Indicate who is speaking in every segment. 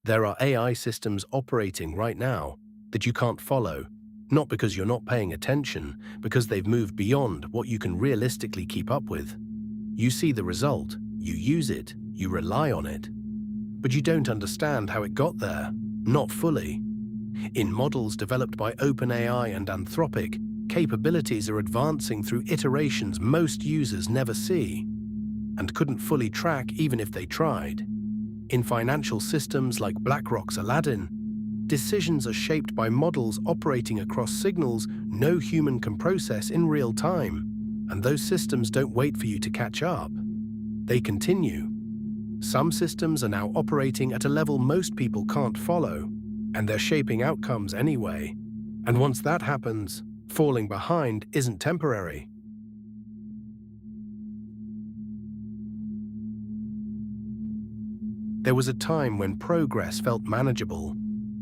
Speaker 1: There are AI systems operating right now that you can't follow, not because you're not paying attention, because they've moved beyond what you can realistically keep up with. You see the result, you use it, you rely on it, but you don't understand how it got there, not fully. In models developed by OpenAI and Anthropic, capabilities are advancing through iterations most users never see and couldn't fully track even if they tried. In financial systems like BlackRock's Aladdin, decisions are shaped by models operating across signals no human can process in real time, and those systems don't wait for you to catch up. They continue. Some systems are now operating at a level most people can't follow, and they're shaping outcomes anyway. And once that happens, falling behind isn't temporary. There was a time when progress felt manageable.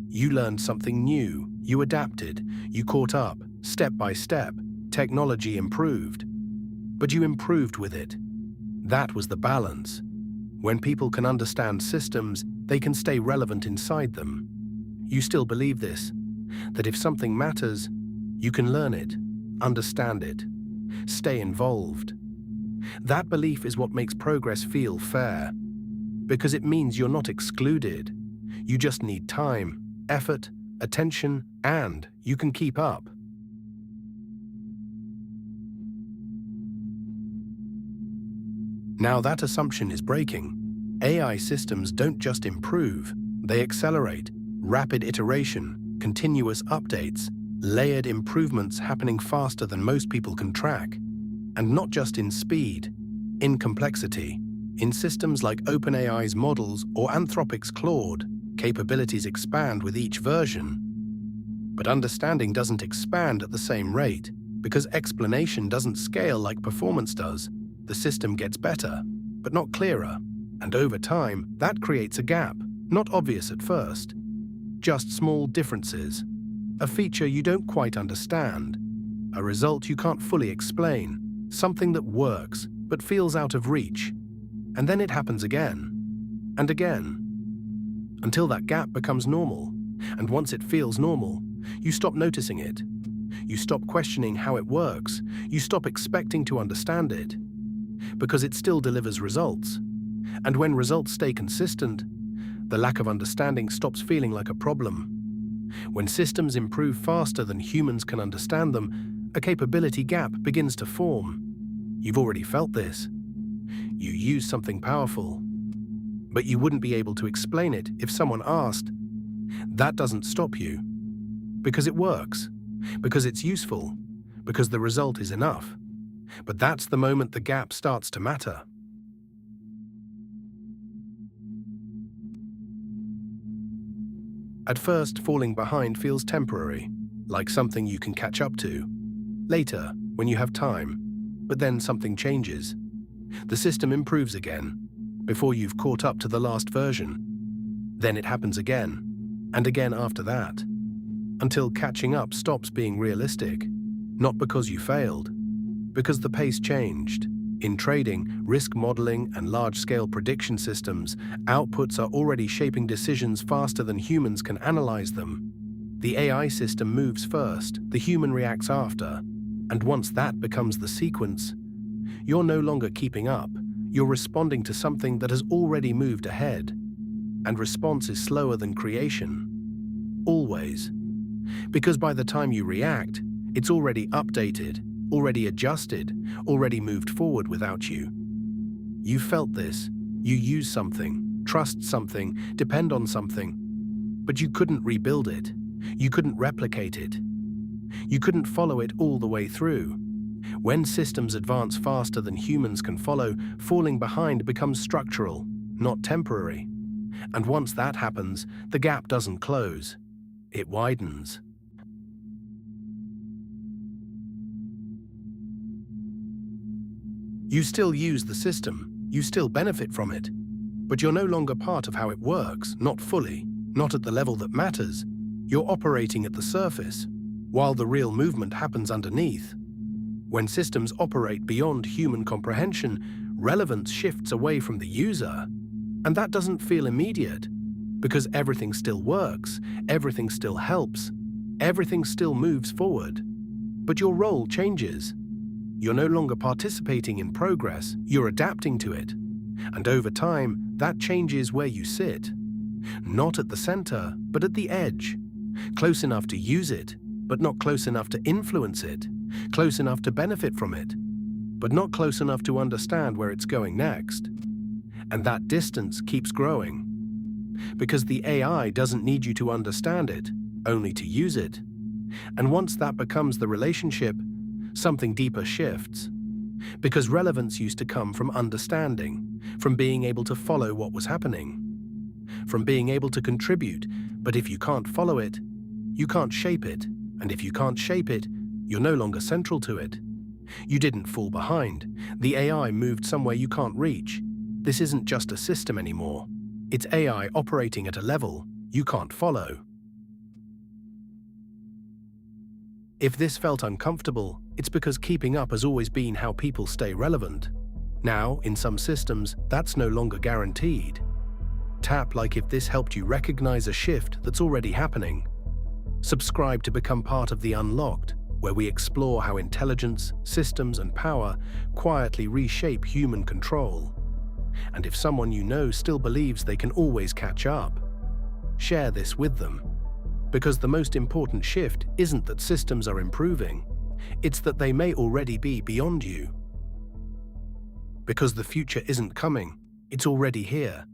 Speaker 1: You learned something new, you adapted, you caught up, step by step, technology improved. But you improved with it. That was the balance. When people can understand systems, they can stay relevant inside them. You still believe this, that if something matters, you can learn it, understand it, stay involved. That belief is what makes progress feel fair, because it means you're not excluded. You just need time, effort, attention, and you can keep up. Now that assumption is breaking. AI systems don't just improve, they accelerate. Rapid iteration, continuous updates, layered improvements happening faster than most people can track. And not just in speed, in complexity. In systems like OpenAI's models or Anthropic's Claude, capabilities expand with each version. But understanding doesn't expand at the same rate, because explanation doesn't scale like performance does. The system gets better, but not clearer. And over time, that creates a gap, not obvious at first. Just small differences. A feature you don't quite understand. A result you can't fully explain. Something that works, but feels out of reach. And then it happens again, and again, until that gap becomes normal. And once it feels normal, you stop noticing it. You stop questioning how it works. You stop expecting to understand it, because it still delivers results. And when results stay consistent, the lack of understanding stops feeling like a problem. When systems improve faster than humans can understand them, a capability gap begins to form. You've already felt this. You use something powerful, but you wouldn't be able to explain it if someone asked. That doesn't stop you, because it works, because it's useful, because the result is enough. But that's the moment the gap starts to matter. At first, falling behind feels temporary, like something you can catch up to. Later, when you have time, but then something changes. The system improves again, before you've caught up to the last version. Then it happens again, and again after that, until catching up stops being realistic. Not because you failed, because the pace changed. In trading, risk modeling, and large-scale prediction systems, outputs are already shaping decisions faster than humans can analyze them. The AI system moves first, the human reacts after. And once that becomes the sequence, you're no longer keeping up. You're responding to something that has already moved ahead. And response is slower than creation. Always. Because by the time you react, it's already updated, already adjusted, already moved forward without you. You felt this. You use something, trust something, depend on something. But you couldn't rebuild it. You couldn't replicate it. You couldn't follow it all the way through. When systems advance faster than humans can follow, falling behind becomes structural, not temporary. And once that happens, the gap doesn't close. It widens. You still use the system, you still benefit from it, but you're no longer part of how it works, not fully, not at the level that matters. You're operating at the surface, while the real movement happens underneath. When systems operate beyond human comprehension, relevance shifts away from the user. And that doesn't feel immediate. Because everything still works, everything still helps, everything still moves forward. But your role changes. You're no longer participating in progress, you're adapting to it. And over time, that changes where you sit. Not at the center, but at the edge. Close enough to use it, but not close enough to influence it. Close enough to benefit from it, but not close enough to understand where it's going next. And that distance keeps growing. Because the AI doesn't need you to understand it, only to use it. And once that becomes the relationship, something deeper shifts. Because relevance used to come from understanding, from being able to follow what was happening, from being able to contribute, but if you can't follow it, you can't shape it, and if you can't shape it, you're no longer central to it. You didn't fall behind. The AI moved somewhere you can't reach. This isn't just a system anymore. It's AI operating at a level you can't follow. If this felt uncomfortable, it's because keeping up has always been how people stay relevant. Now, in some systems, that's no longer guaranteed. Tap like if this helped you recognize a shift that's already happening. Subscribe to become part of the Unlocked, where we explore how intelligence, systems, and power quietly reshape human control. And if someone you know still believes they can always catch up, share this with them. Because the most important shift isn't that systems are improving, it's that they may already be beyond you. Because the future isn't coming, it's already here.